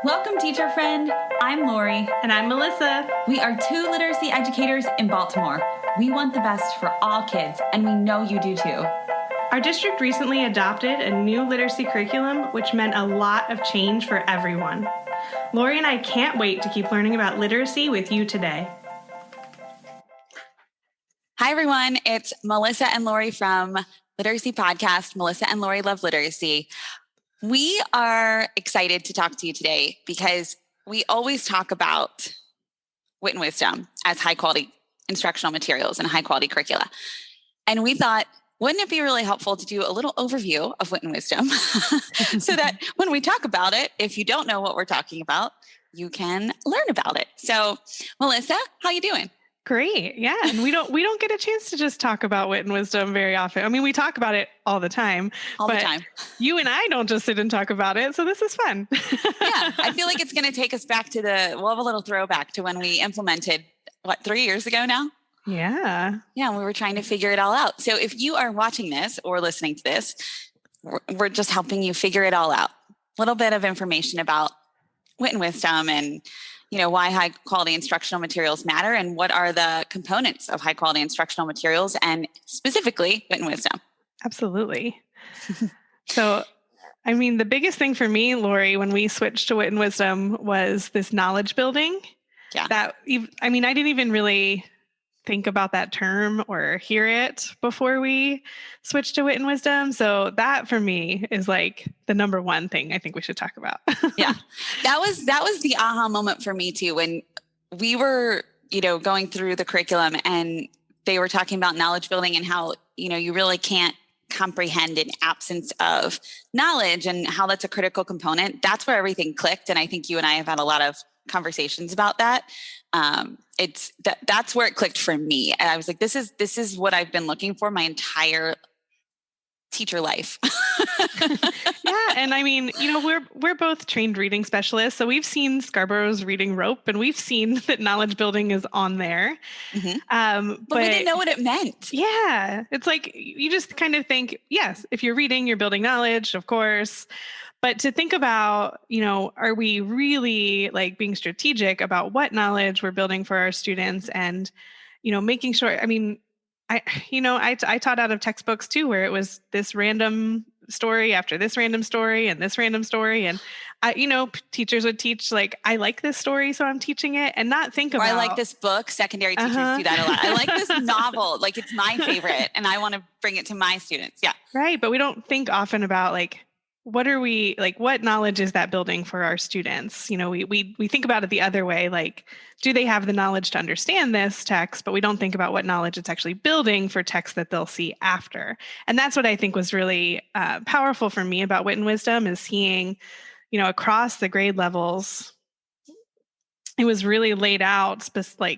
Welcome, teacher friend. I'm Lori. And I'm Melissa. We are two literacy educators in Baltimore. We want the best for all kids, and we know you do too. Our district recently adopted a new literacy curriculum, which meant a lot of change for everyone. Lori and I can't wait to keep learning about literacy with you today. Hi, everyone. It's Melissa and Lori from Literacy Podcast, Melissa and Lori Love Literacy. We are excited to talk to you today because we always talk about Wit Wisdom as high quality instructional materials and high quality curricula. And we thought, wouldn't it be really helpful to do a little overview of Wit Wisdom so that when we talk about it, if you don't know what we're talking about, you can learn about it. So, Melissa, how you doing? Great. Yeah. And we don't get a chance to just talk about Wit and Wisdom very often. I mean, we talk about it all the time. All the time. You and I don't just sit and talk about it. So this is fun. Yeah. I feel like it's going to take us back to we'll have a little throwback to when we implemented, 3 years ago now? Yeah. Yeah. We were trying to figure it all out. So if you are watching this or listening to this, we're just helping you figure it all out. A little bit of information about Wit and Wisdom and why high quality instructional materials matter and what are the components of high quality instructional materials and specifically Wit and Wisdom. Absolutely. So, I mean, the biggest thing for me, Lori, when we switched to Wit and Wisdom was this knowledge building. Yeah. I didn't even really think about that term or hear it before we switched to Wit and Wisdom. So that for me is like the number one thing I think we should talk about. Yeah. That was the aha moment for me too. When we were, going through the curriculum and they were talking about knowledge building and how, you really can't comprehend in absence of knowledge and how that's a critical component. That's where everything clicked. And I think you and I have had a lot of conversations about that. That's where it clicked for me. And I was like, this is what I've been looking for my entire teacher life. Yeah. And I mean, we're both trained reading specialists. So we've seen Scarborough's reading rope and we've seen that knowledge building is on there. Mm-hmm. But we didn't know what it meant. Yeah. It's like, you just kind of think, yes, if you're reading, you're building knowledge, of course. But to think about, are we really like being strategic about what knowledge we're building for our students and, making sure, I taught out of textbooks too, where it was this random story after this random story and this random story. And teachers would teach like, I like this story, so I'm teaching it and not think about. Or I like this book. Secondary teachers do that a lot. I like this novel. Like it's my favorite and I want to bring it to my students. Yeah. Right. But we don't think often about like, what knowledge is that building for our students? We think about it the other way, like, do they have the knowledge to understand this text? But we don't think about what knowledge it's actually building for text that they'll see after. And that's what I think was really powerful for me about Wit and Wisdom is seeing, across the grade levels, it was really laid out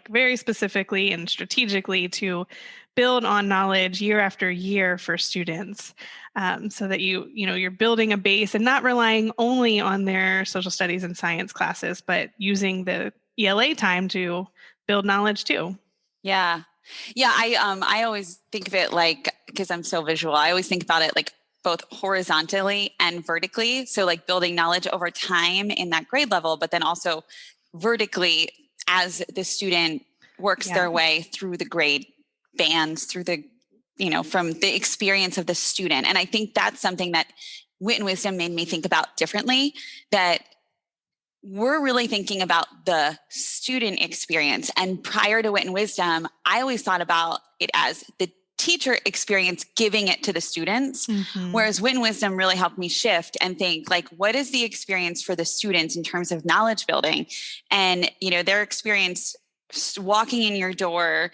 very specifically and strategically to build on knowledge year after year for students, so that you're building a base and not relying only on their social studies and science classes, but using the ELA time to build knowledge too. Yeah. Yeah. I always think of it like, because I'm so visual, I always think about it like both horizontally and vertically. So like building knowledge over time in that grade level, but then also vertically as the student works their way through the grade bands, through the, from the experience of the student. And I think that's something that Wit and Wisdom made me think about differently, that we're really thinking about the student experience. And prior to Wit and Wisdom, I always thought about it as the teacher experience giving it to the students. Mm-hmm. Whereas Wit and Wisdom really helped me shift and think like, what is the experience for the students in terms of knowledge building and, their experience walking in your door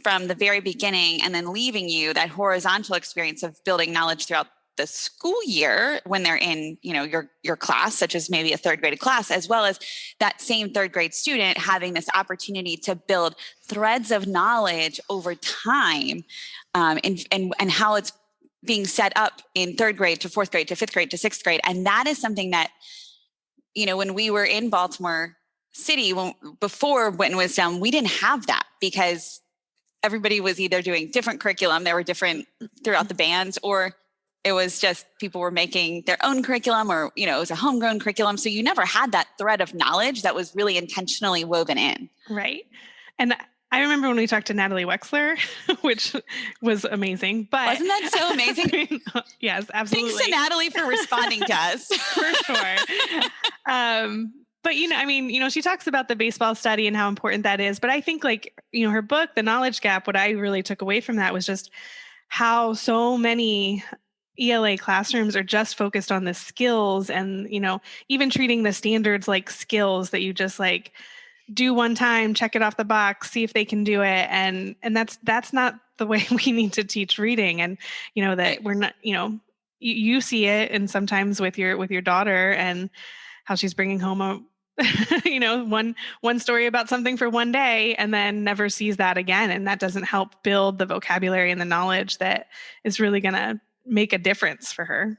from the very beginning and then leaving you, that horizontal experience of building knowledge throughout the school year when they're in, your class, such as maybe a third grade class, as well as that same third grade student having this opportunity to build threads of knowledge over time, and how it's being set up in third grade to fourth grade to fifth grade to sixth grade. And that is something that, when we were in Baltimore City, before Wit and Wisdom, we didn't have that because everybody was either doing different curriculum, they were different throughout the bands, or it was just people were making their own curriculum, or, it was a homegrown curriculum. So you never had that thread of knowledge that was really intentionally woven in. Right. And I remember when we talked to Natalie Wexler, which was amazing. But wasn't that so amazing? I mean, yes, absolutely. Thanks to Natalie for responding to us. For sure. But, she talks about the baseball study and how important that is. But I think her book, The Knowledge Gap, what I really took away from that was just how so many ELA classrooms are just focused on the skills and, even treating the standards like skills that you just do one time, check it off the box, see if they can do it. And that's not the way we need to teach reading. And, that we're not, you see it, and sometimes with your daughter and how she's bringing home one story about something for one day and then never sees that again. And that doesn't help build the vocabulary and the knowledge that is really going to make a difference for her.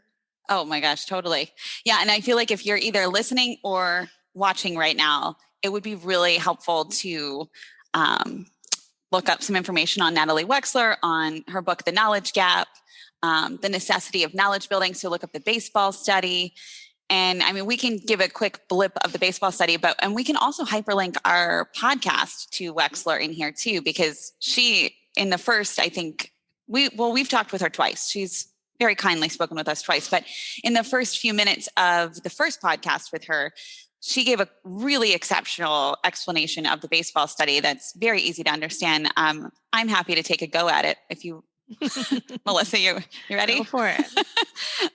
Oh my gosh, totally. Yeah. And I feel like if you're either listening or watching right now, it would be really helpful to look up some information on Natalie Wexler, on her book, The Knowledge Gap, the necessity of knowledge building. So look up the baseball study. And we can give a quick blip of the baseball study, and we can also hyperlink our podcast to Wexler in here too, because she, in the first, I think we've talked with her twice. She's very kindly spoken with us twice, but in the first few minutes of the first podcast with her, she gave a really exceptional explanation of the baseball study that's very easy to understand. I'm happy to take a go at it if you, Melissa, you ready? Go for it.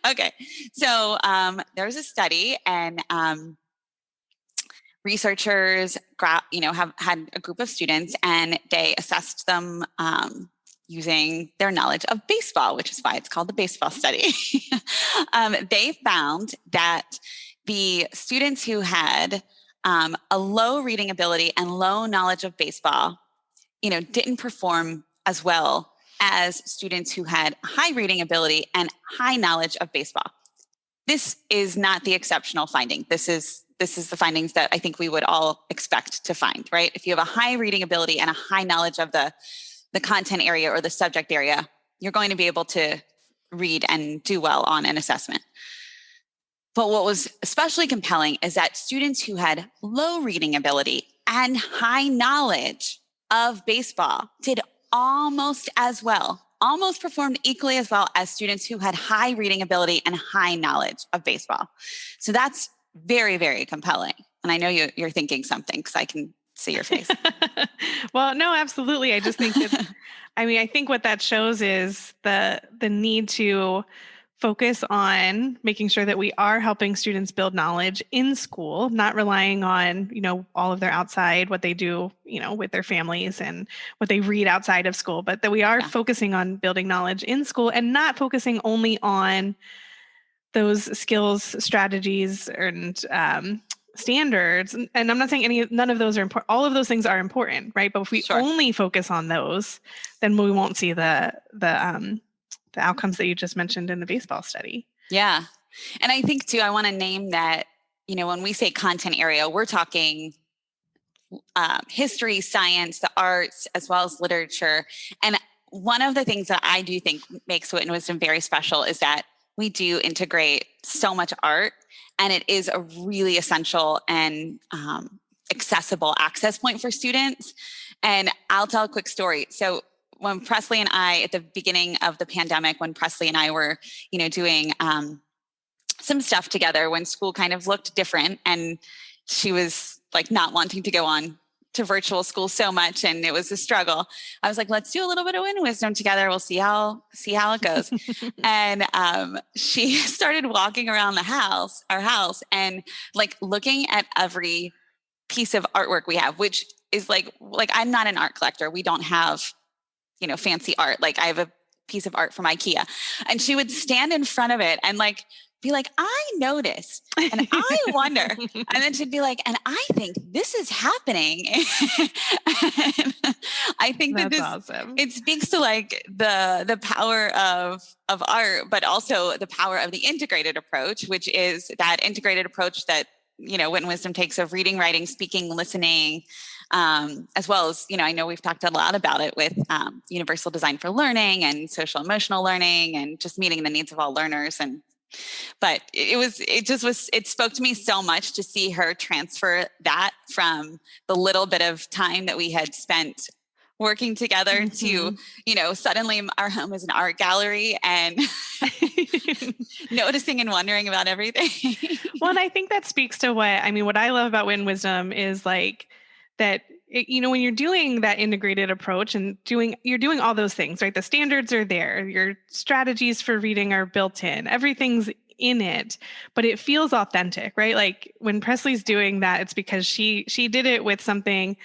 Okay. So there was a study, and researchers, have had a group of students, and they assessed them using their knowledge of baseball, which is why it's called the baseball study. They found that the students who had a low reading ability and low knowledge of baseball, didn't perform as well as students who had high reading ability and high knowledge of baseball. This is not the exceptional finding. This is the findings that I think we would all expect to find, right? If you have a high reading ability and a high knowledge of the content area or the subject area, you're going to be able to read and do well on an assessment. But what was especially compelling is that students who had low reading ability and high knowledge of baseball did almost as well, almost performed equally as well as students who had high reading ability and high knowledge of baseball. So that's very, very compelling. And I know you're thinking something because I can see your face. Well, no, absolutely. I just think that, I think what that shows is the need to focus on making sure that we are helping students build knowledge in school, not relying on, all of their outside, what they do, with their families and what they read outside of school, but that we are focusing on building knowledge in school and not focusing only on those skills, strategies, and standards. And I'm not saying none of those are important. All of those things are important, right? But if we only focus on those, then we won't see the outcomes that you just mentioned in the baseball study. Yeah. And I think too, I want to name that, when we say content area, we're talking history, science, the arts, as well as literature. And one of the things that I do think makes Wit Wisdom very special is that we do integrate so much art, and it is a really essential and accessible access point for students. And I'll tell a quick story. So when Presley and I, at the beginning of the pandemic, when Presley and I were, doing some stuff together, when school kind of looked different, and she was not wanting to go on to virtual school so much, and it was a struggle. I was like, let's do a little bit of Wit Wisdom together. We'll see how it goes. And she started walking around our house, and looking at every piece of artwork we have, which is like I'm not an art collector. We don't have fancy art. I have a piece of art from IKEA, and she would stand in front of it and be like, I noticed, and I wonder, and then she'd be like, and I think this is happening. And I think that's awesome. It speaks to the power of art, but also the power of the integrated approach, which is that integrated approach that Wit Wisdom takes of reading, writing, speaking, listening, as well as, I know we've talked a lot about it with universal design for learning and social emotional learning and just meeting the needs of all learners. But it spoke to me so much to see her transfer that from the little bit of time that we had spent working together to, suddenly our home is an art gallery and noticing and wondering about everything. Well, and I think that speaks to what I love about Wit Wisdom is like that, when you're doing that integrated approach and you're doing all those things, right? The standards are there. Your strategies for reading are built in. Everything's in it, but it feels authentic, right? Like when Presley's doing that, it's because she did it with something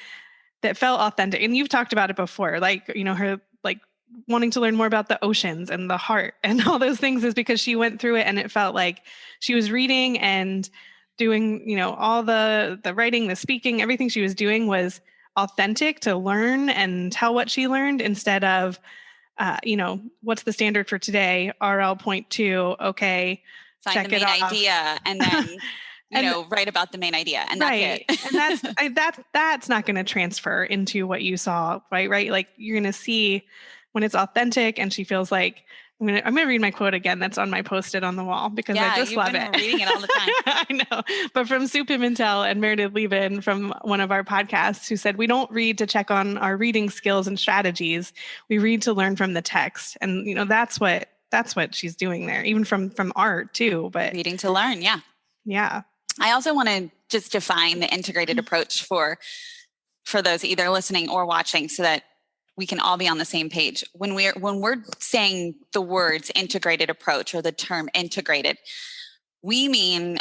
that felt authentic. And you've talked about it before, like, her like wanting to learn more about the oceans and the heart and all those things is because she went through it and it felt like she was reading and doing, all the writing, the speaking, everything she was doing was authentic to learn and tell what she learned instead of, what's the standard for today? RL.2. Okay. Find check the main it off. idea and then, write about the main idea. And that's right. it. And that's not going to transfer into what you saw, right? Like you're going to see when it's authentic and she feels like, I'm going to read my quote again. That's on my Post-it on the wall because I just love it. Reading it all the time. I know. But from Sue Pimentel and Meredith Lieben from one of our podcasts who said, we don't read to check on our reading skills and strategies. We read to learn from the text. And, that's what she's doing there, even from art too. But reading to learn. Yeah. Yeah. I also want to just define the integrated approach for those either listening or watching so that we can all be on the same page. When we're saying the words integrated approach or the term integrated, we mean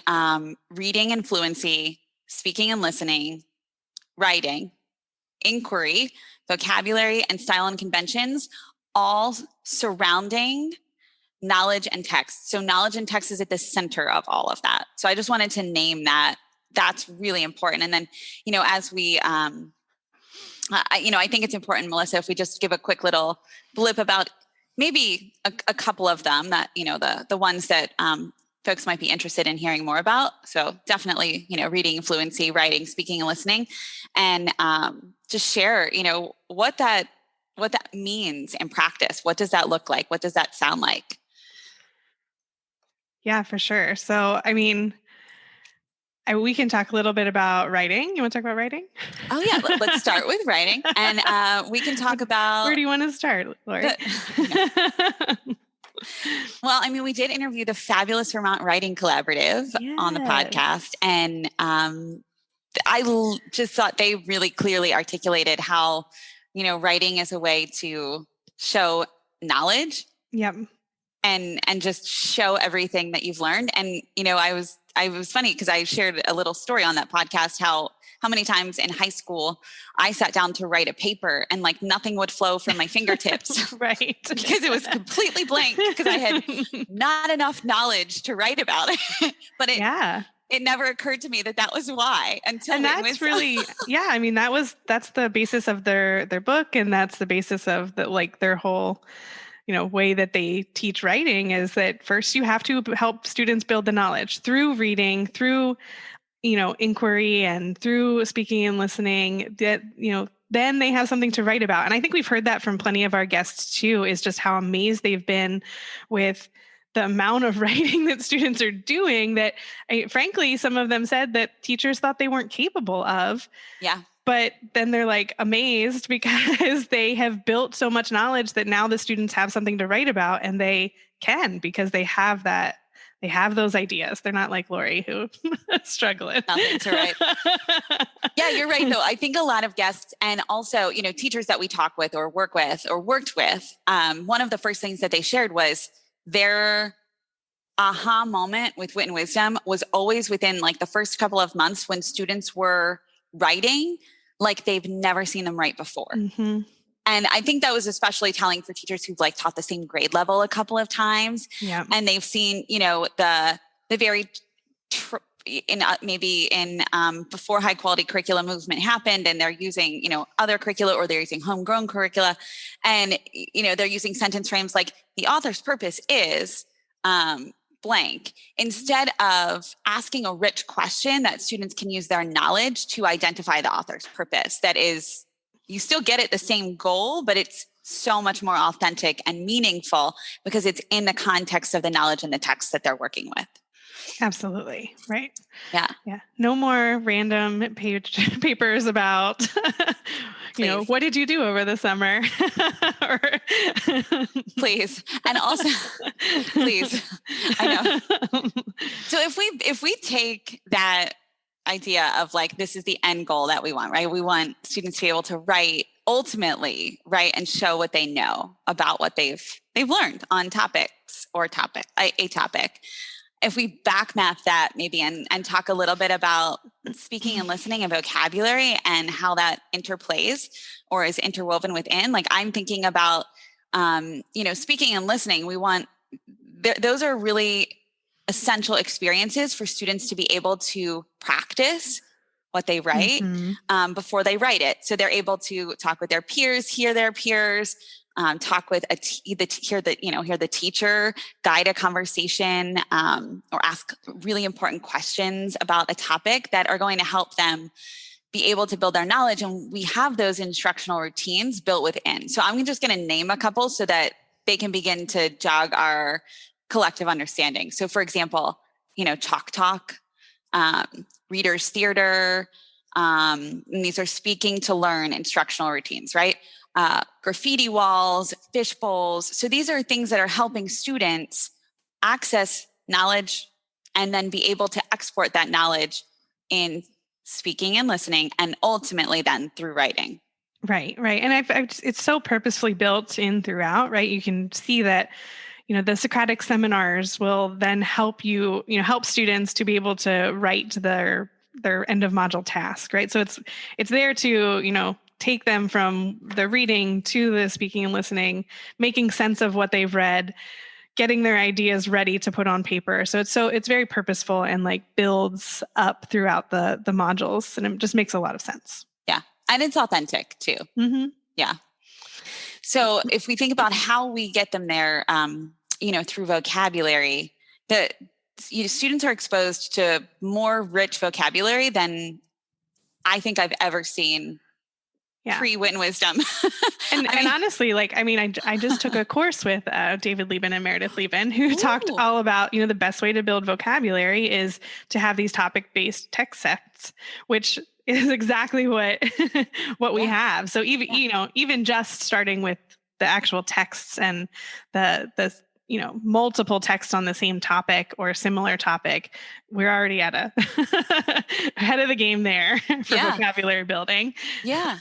reading and fluency, speaking and listening, writing, inquiry, vocabulary, and style and conventions, all surrounding knowledge and text. So knowledge and text is at the center of all of that. So I just wanted to name that. That's really important. And then, as we, I think it's important, Melissa, if we just give a quick little blip about maybe a couple of them that, the ones that folks might be interested in hearing more about. So definitely, reading, fluency, writing, speaking, and listening, and just share, what that means in practice. What does that look like? What does that sound like? Yeah, for sure. So, we can talk a little bit about writing. You want to talk about writing? Oh, yeah. Let's start with writing. And we can talk about... Where do you want to start, Lori? Well, we did interview the fabulous Vermont Writing Collaborative on the podcast. And I just thought they really clearly articulated how, writing is a way to show knowledge. Yep. And just show everything that you've learned. And, I was funny because I shared a little story on that podcast, how many times in high school I sat down to write a paper and like nothing would flow from my fingertips. Right. Because it was completely blank because I had not enough knowledge to write about it. But it never occurred to me that was why until and that's really, that's the basis of their book. And that's the basis of their whole, way that they teach writing is that first you have to help students build the knowledge through reading, through, inquiry and through speaking and listening that, then they have something to write about. And I think we've heard that from plenty of our guests too, is just how amazed they've been with the amount of writing that students are doing that, frankly, some of them said that teachers thought they weren't capable of. Yeah. But then they're like amazed because they have built so much knowledge that now the students have something to write about and they can because they have that. They have those ideas. They're not like Lori who struggling. Nothing to write. Yeah, you're right though. I think a lot of guests and also, teachers that we talk with or work with or worked with, one of the first things that they shared was their aha moment with Wit and Wisdom was always within like the first couple of months when students were writing like they've never seen them write before. Mm-hmm. And I think that was especially telling for teachers who've like taught the same grade level a couple of times. Yeah. And they've seen, the very, maybe in before high quality curricula movement happened and they're using, other curricula or they're using homegrown curricula and, they're using sentence frames like the author's purpose is, blank, instead of asking a rich question that students can use their knowledge to identify the author's purpose. That is, you still get at the same goal, but it's so much more authentic and meaningful because it's in the context of the knowledge and the text that they're working with. Absolutely. Right. Yeah. Yeah. No more random papers about, what did you do over the summer? Please. And also, please. I know. So if we take that idea of like, this is the end goal that we want, right? We want students to be able to ultimately write and show what they know about what they've learned on a topic. If we back map that maybe and talk a little bit about speaking and listening and vocabulary and how that interplays or is interwoven within, like I'm thinking about, speaking and listening, those are really essential experiences for students to be able to practice what they write before they write it. So they're able to talk with their peers, hear their peers, talk with hear the teacher, guide a conversation, or ask really important questions about a topic that are going to help them be able to build their knowledge. And we have those instructional routines built within. So I'm just going to name a couple so that they can begin to jog our collective understanding. So for example, Chalk Talk, Reader's Theater, and these are speaking to learn instructional routines, right? Graffiti walls, fish bowls. So these are things that are helping students access knowledge and then be able to export that knowledge in speaking and listening, and ultimately then through writing. Right. And it's so purposefully built in throughout, right? You can see that, the Socratic seminars will then help help students to be able to write their end of module task, right? So it's there to, take them from the reading to the speaking and listening, making sense of what they've read, getting their ideas ready to put on paper. So it's very purposeful and like builds up throughout the modules, and it just makes a lot of sense. Yeah. And it's authentic too. Mm-hmm. Yeah. So if we think about how we get them there, through vocabulary, students are exposed to more rich vocabulary than I think I've ever seen pre-Wit Wisdom. And honestly, I just took a course with David Lieben and Meredith Lieben, who talked all about, the best way to build vocabulary is to have these topic-based text sets, which is exactly what we have. So even just starting with the actual texts and the multiple texts on the same topic or similar topic, we're already at ahead of the game there for vocabulary building. Yeah.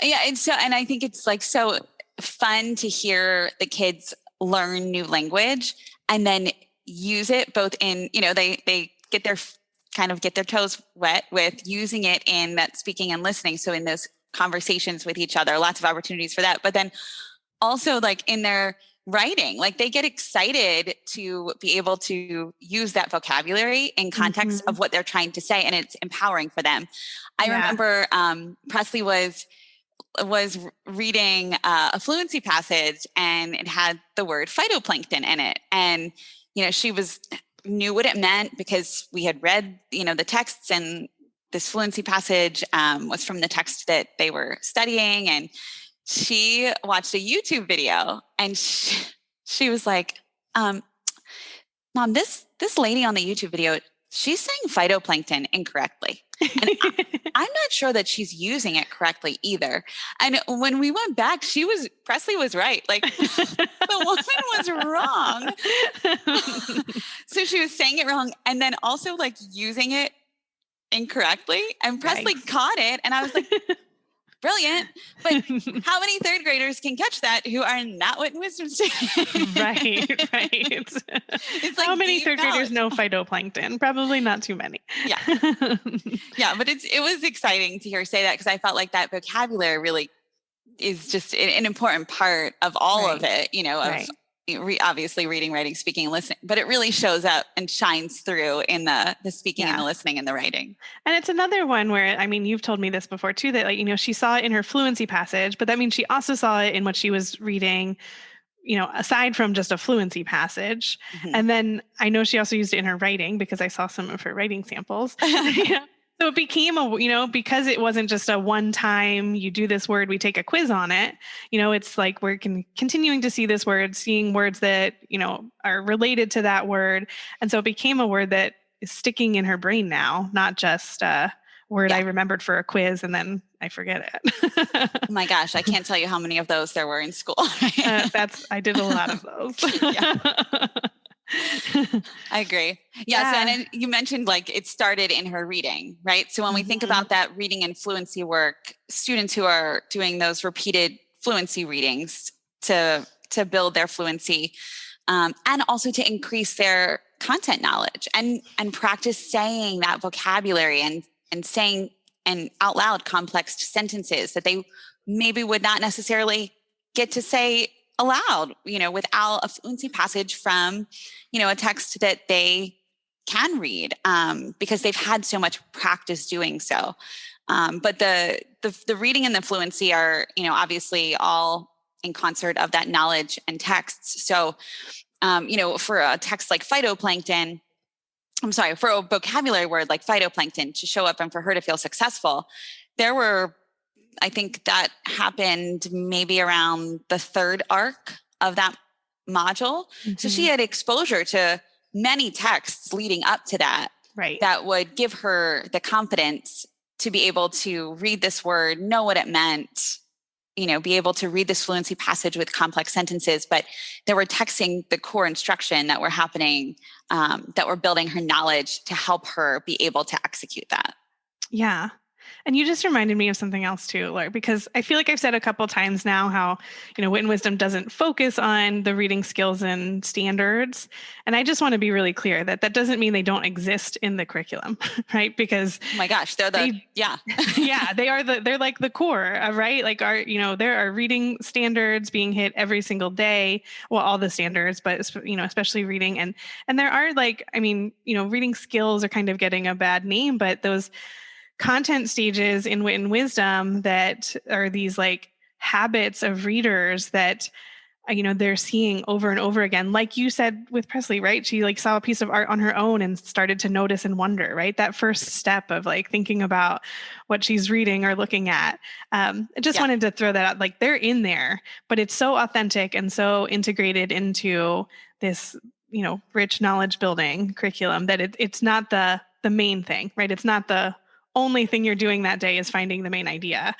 Yeah. And I think it's like so fun to hear the kids learn new language and then use it both in, they get their toes wet with using it in that speaking and listening. So in those conversations with each other, lots of opportunities for that, but then also like in their writing, like they get excited to be able to use that vocabulary in context of what they're trying to say, and it's empowering for them. I remember Presley was reading a fluency passage, and it had the word phytoplankton in it, and she knew what it meant because we had read the texts, and this fluency passage was from the text that they were studying, and she watched a YouTube video, and she was like, Mom, this lady on the YouTube video, she's saying phytoplankton incorrectly. And I'm not sure that she's using it correctly either. And when we went back, Presley was right. Like the woman was wrong. So she was saying it wrong and then also like using it incorrectly. And Presley caught it. And I was like, brilliant. But how many third graders can catch that who are not Wit Wisdom students? Right. It's like, how many third graders know phytoplankton? Probably not too many. Yeah. Yeah. But it was exciting to hear her say that, because I felt like that vocabulary really is just an important part of all of it, obviously reading, writing, speaking, and listening, but it really shows up and shines through in the speaking and the listening and the writing. And it's another one where, you've told me this before too, that she saw it in her fluency passage, but that means she also saw it in what she was reading aside from just a fluency passage. Mhm. And then I know she also used it in her writing because I saw some of her writing samples. Yeah. So it became because it wasn't just a one time, you do this word, we take a quiz on it. It's like we're continuing to see this word, seeing words that, are related to that word. And so it became a word that is sticking in her brain now, not just a word I remembered for a quiz and then I forget it. Oh my gosh, I can't tell you how many of those there were in school. I did a lot of those. I agree. Yeah. So, and then you mentioned like it started in her reading, right? So when we think about that reading and fluency work, students who are doing those repeated fluency readings to build their fluency, and also to increase their content knowledge and practice saying that vocabulary and saying and out loud complex sentences that they maybe would not necessarily get to say aloud, without a fluency passage from, a text that they can read, because they've had so much practice doing so. But the reading and the fluency are, obviously all in concert of that knowledge and texts. So, for a text like phytoplankton, for a vocabulary word like phytoplankton to show up and for her to feel successful, I think that happened maybe around the third arc of that module. Mm-hmm. So she had exposure to many texts leading up to that, right, that would give her the confidence to be able to read this word, know what it meant, be able to read this fluency passage with complex sentences, but they were texting the core instruction that were happening, that were building her knowledge to help her be able to execute that. Yeah. And you just reminded me of something else too, Laura, because I feel like I've said a couple times now how, Wit and Wisdom doesn't focus on the reading skills and standards. And I just want to be really clear that doesn't mean they don't exist in the curriculum, right? Because oh my gosh, they're they're like the core, right? Like there are reading standards being hit every single day. Well, all the standards, but especially reading. And there are reading skills are kind of getting a bad name, but those content stages in Wit and Wisdom that are these like habits of readers that, they're seeing over and over again. Like you said with Presley, right? She like saw a piece of art on her own and started to notice and wonder, right? That first step of like thinking about what she's reading or looking at. I just wanted to throw that out. Like they're in there, but it's so authentic and so integrated into this, rich knowledge building curriculum that it's not the main thing, right? It's not the only thing you're doing that day is finding the main idea.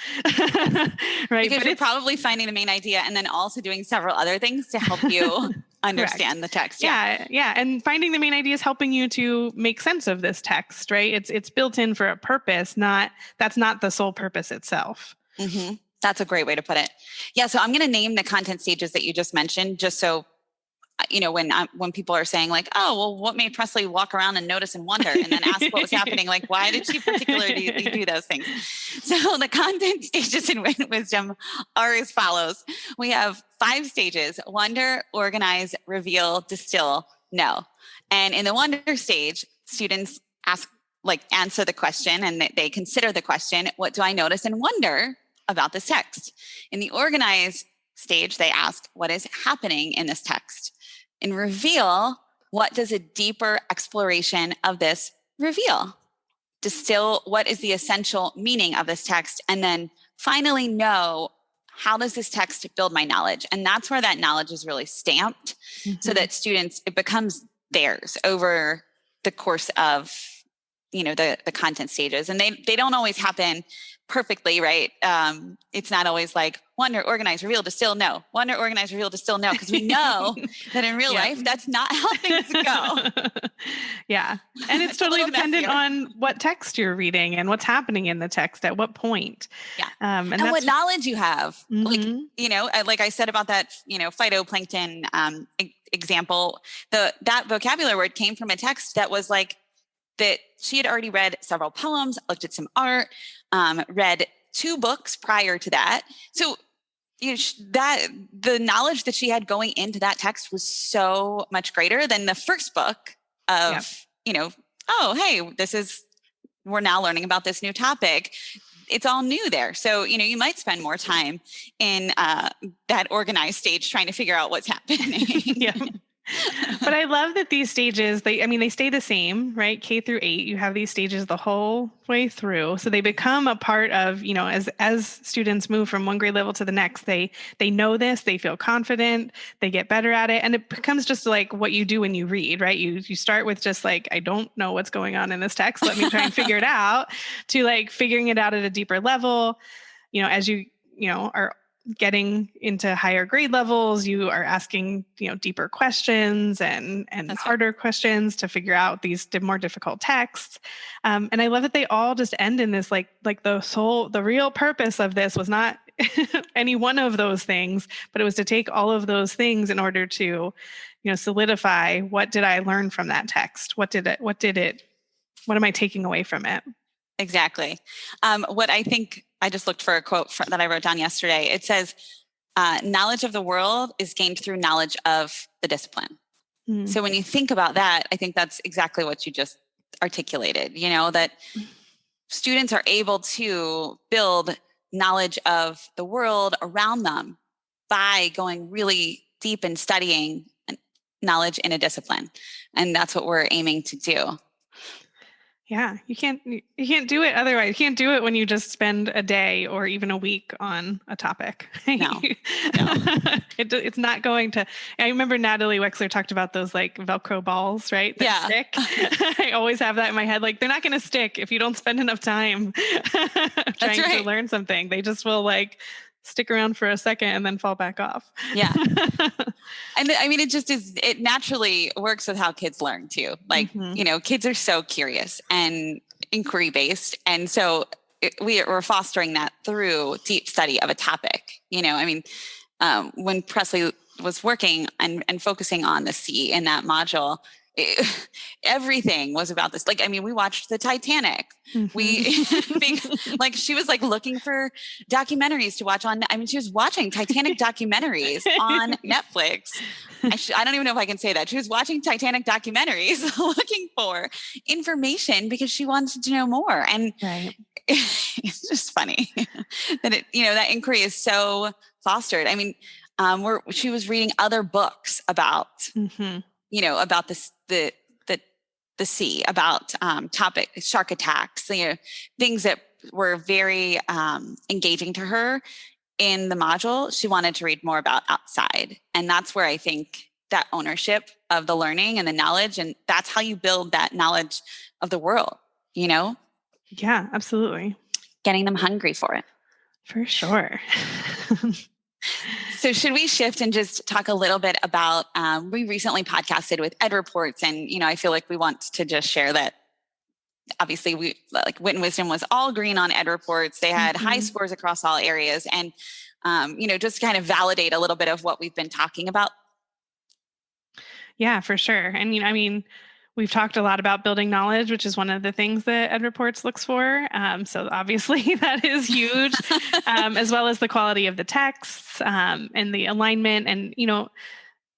Right? Because you're probably finding the main idea and then also doing several other things to help you understand the text. Yeah. And finding the main idea is helping you to make sense of this text, right? It's built in for a purpose, that's not the sole purpose itself. Mm-hmm. That's a great way to put it. Yeah. So I'm going to name the content stages that you just mentioned, just so when people are saying like, oh, well, what made Presley walk around and notice and wonder and then ask what was happening? Like, why did she particularly do those things? So the content stages in Wit Wisdom are as follows. We have 5 stages: wonder, organize, reveal, distill, know. And in the wonder stage, students answer the question and they consider the question, what do I notice and wonder about this text? In the organize stage, they ask, what is happening in this text? In reveal, what does a deeper exploration of this reveal? Distill, what is the essential meaning of this text? And then finally know, how does this text build my knowledge? And that's where that knowledge is really stamped, so that students, it becomes theirs over the course of, the content stages. And they don't always happen perfectly, right? It's not always like wonder, organize, reveal, distill, know. Wonder, organize, reveal, distill, know. Because we know that in real life, that's not how things go. Yeah. And it's totally dependent on what text you're reading and what's happening in the text at what point. Yeah. And what knowledge you have. Like I said about that, phytoplankton example, that vocabulary word came from a text that was like, that she had already read several poems, looked at some art, read 2 books prior to that. So that the knowledge that she had going into that text was so much greater than the first book of, oh, hey, we're now learning about this new topic. it's all new there. So, you might spend more time in that organized stage trying to figure out what's happening. Yeah. But I love that these stages, they stay the same, right? K through 8, you have these stages the whole way through. So they become a part of, as students move from one grade level to the next, they know this, they feel confident, they get better at it. And it becomes just like what you do when you read, right? You start with just like, I don't know what's going on in this text. Let me try and figure it out, to like figuring it out at a deeper level. As you, are getting into higher grade levels, you are asking, deeper questions and That's harder right. questions to figure out these more difficult texts. And I love that they all just end in this, like the real purpose of this was not any one of those things, but it was to take all of those things in order to, solidify, what did I learn from that text? What am I taking away from it? Exactly. What I think, I just looked for a quote that I wrote down yesterday. It says, knowledge of the world is gained through knowledge of the discipline. Mm. So when you think about that, I think that's exactly what you just articulated, that students are able to build knowledge of the world around them by going really deep in studying knowledge in a discipline. And that's what we're aiming to do. Yeah, you can't do it otherwise. You can't do it when you just spend a day or even a week on a topic. No. It's not going to. I remember Natalie Wexler talked about those like Velcro balls, right? That stick. I always have that in my head. Like, they're not going to stick if you don't spend enough time trying to learn something. They just will like stick around for a second and then fall back off. Yeah. And I mean, it naturally works with how kids learn too. Like, kids are so curious and inquiry based. And so we're fostering that through deep study of a topic. When Presley was working and focusing on the sea in that module, everything was about this. Like, I mean, we watched the Titanic. We like, she was like looking for documentaries to watch on. I mean, she was watching Titanic documentaries on Netflix. I don't even know if I can say that. She was watching Titanic documentaries, looking for information because she wanted to know more. And it's just funny that that inquiry is so fostered. I mean, she was reading other books about, about this, the sea, about shark attacks, things that were very engaging to her in the module. She wanted to read more about outside. And that's where I think that ownership of the learning and the knowledge, and that's how you build that knowledge of the world, Yeah, absolutely. Getting them hungry for it. For sure. So should we shift and just talk a little bit about, we recently podcasted with Ed Reports, and, I feel like we want to just share that obviously Wit Wisdom was all green on Ed Reports. They had high scores across all areas, and, just kind of validate a little bit of what we've been talking about. Yeah, for sure. And, I mean, we've talked a lot about building knowledge, which is one of the things that Ed Reports looks for. So obviously that is huge, as well as the quality of the texts and the alignment, and,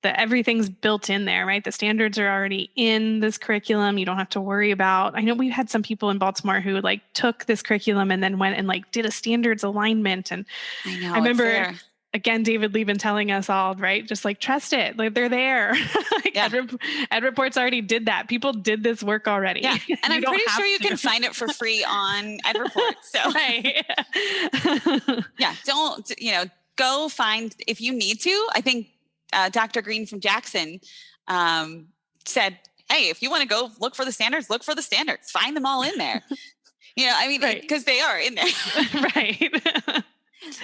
everything's built in there, right? The standards are already in this curriculum. You don't have to worry about. I know we had some people in Baltimore who like took this curriculum and then went and like did a standards alignment. And I remember, again, David Lieben telling us all, right? Just like, trust it. Like, they're there. Ed Reports already did that. People did this work already. Yeah. And I'm pretty sure you can find it for free on Ed Reports. So don't, go find, if you need to. I think Dr. Green from Jackson said, hey, if you want to go look for the standards, find them all in there. Because they are in there. Right.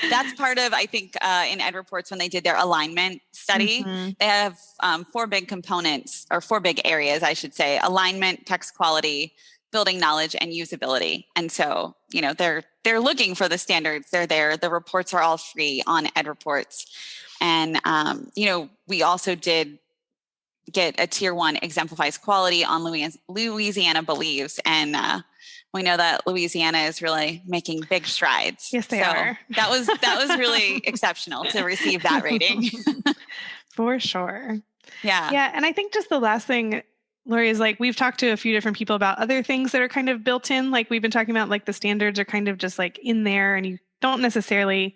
That's part of, I think, in Ed Reports, when they did their alignment study, they have 4 big components, or 4 big areas, I should say: alignment, text quality, building knowledge, and usability. And so, they're looking for the standards. They're there. The reports are all free on Ed Reports. And, we also did get a tier 1 exemplifies quality on Louisiana Believes. And, we know that Louisiana is really making big strides. Yes, they are. That was really exceptional to receive that rating. For sure. Yeah. Yeah. And I think just the last thing, Lori is like, we've talked to a few different people about other things that are kind of built in. Like we've been talking about, like the standards are kind of just like in there and you don't necessarily,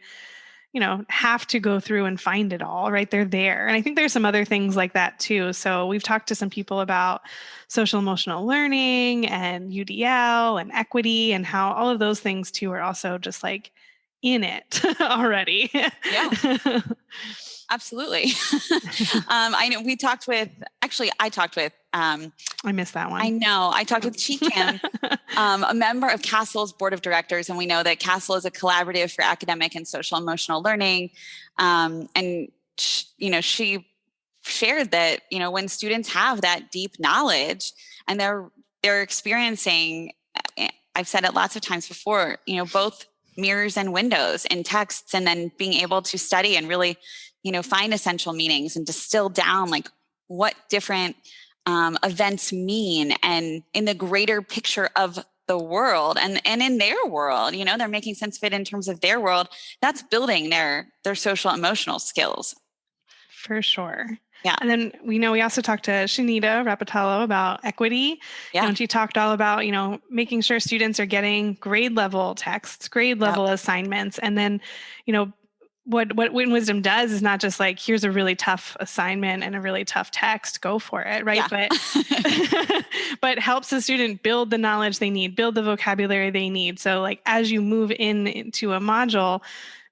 have to go through and find it all, right? They're there. And I think there's some other things like that too. So we've talked to some people about social emotional learning and UDL and equity and how all of those things too are also just like in it already. Yeah. Absolutely. I know I talked with, I missed that one. I know. I talked with Chi Kim, a member of CASTLE's board of directors, and we know that CASTLE is a collaborative for academic and social emotional learning. And she shared that, when students have that deep knowledge and they're experiencing, I've said it lots of times before, both mirrors and windows in texts, and then being able to study and really, find essential meanings and distill down like what different events mean and in the greater picture of the world and in their world, they're making sense of it in terms of their world. That's building their social emotional skills. For sure. Yeah. And then we also talked to Shanita Rapatello about equity. Yeah. And she talked all about, making sure students are getting grade level texts, grade level assignments. And then, what Wit Wisdom does is not just like, here's a really tough assignment and a really tough text, go for it, right? Yeah. But helps the student build the knowledge they need, build the vocabulary they need. So like as you move into a module,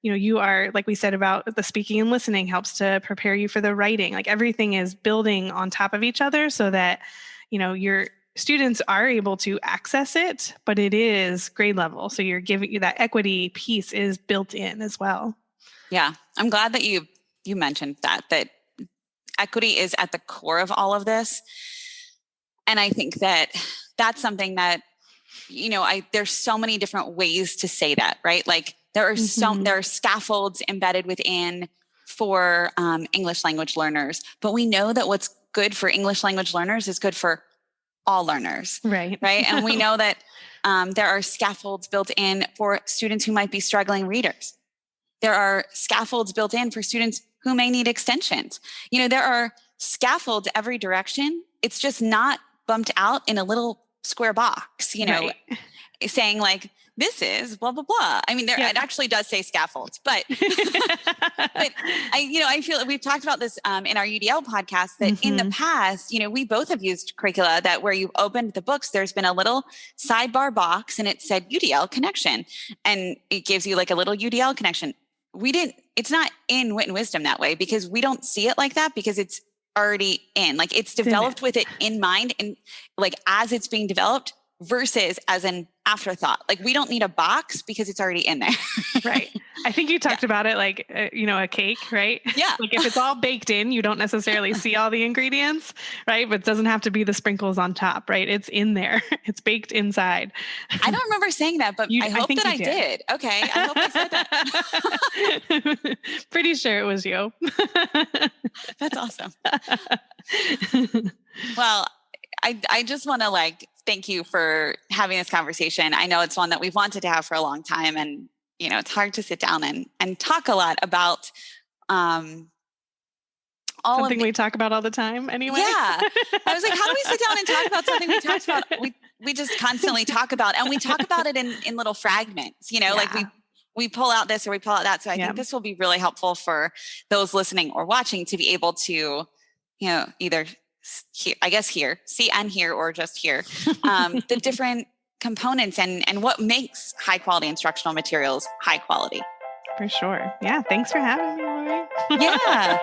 you are, like we said about the speaking and listening, helps to prepare you for the writing. Like everything is building on top of each other so that, your students are able to access it, but it is grade level. So you're giving you that equity piece is built in as well. Yeah. I'm glad that you mentioned that equity is at the core of all of this. And I think that that's something that, there's so many different ways to say that, right? Like there are there are scaffolds embedded within for English language learners, but we know that what's good for English language learners is good for all learners. Right. Right. And we know that there are scaffolds built in for students who might be struggling readers. There are scaffolds built in for students who may need extensions. There are scaffolds every direction. It's just not bumped out in a little square box, right. saying like, this is blah, blah, blah. I mean, it actually does say scaffolds, but, but I feel we've talked about this in our UDL podcast that in the past, we both have used curricula that where you opened the books, there's been a little sidebar box and it said UDL connection and it gives you like a little UDL connection. It's not in Wit and Wisdom that way because we don't see it like that because it's already in, like it's developed with it in mind and like as it's being developed versus as an afterthought. Like we don't need a box because it's already in there. Right. I think you talked about it like, a cake, right? Yeah. Like if it's all baked in, you don't necessarily see all the ingredients, right? But it doesn't have to be the sprinkles on top, right? It's in there. It's baked inside. I don't remember saying that, but I hope that I did. Okay. I hope I said that. Pretty sure it was you. That's awesome. Well, I just want to thank you for having this conversation. I know it's one that we've wanted to have for a long time and, it's hard to sit down and talk a lot about, something we talk about all the time anyway. Yeah. I was like, how do we sit down and talk about something we talked about? We just constantly talk about, and we talk about it in little fragments, like we pull out this or we pull out that. So I think this will be really helpful for those listening or watching to be able to, either see and hear, or just hear the different components and what makes high quality instructional materials high quality. For sure. Yeah. Thanks for having me, Lori. Yeah.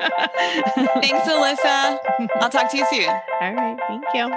Thanks, Alyssa. I'll talk to you soon. All right. Thank you.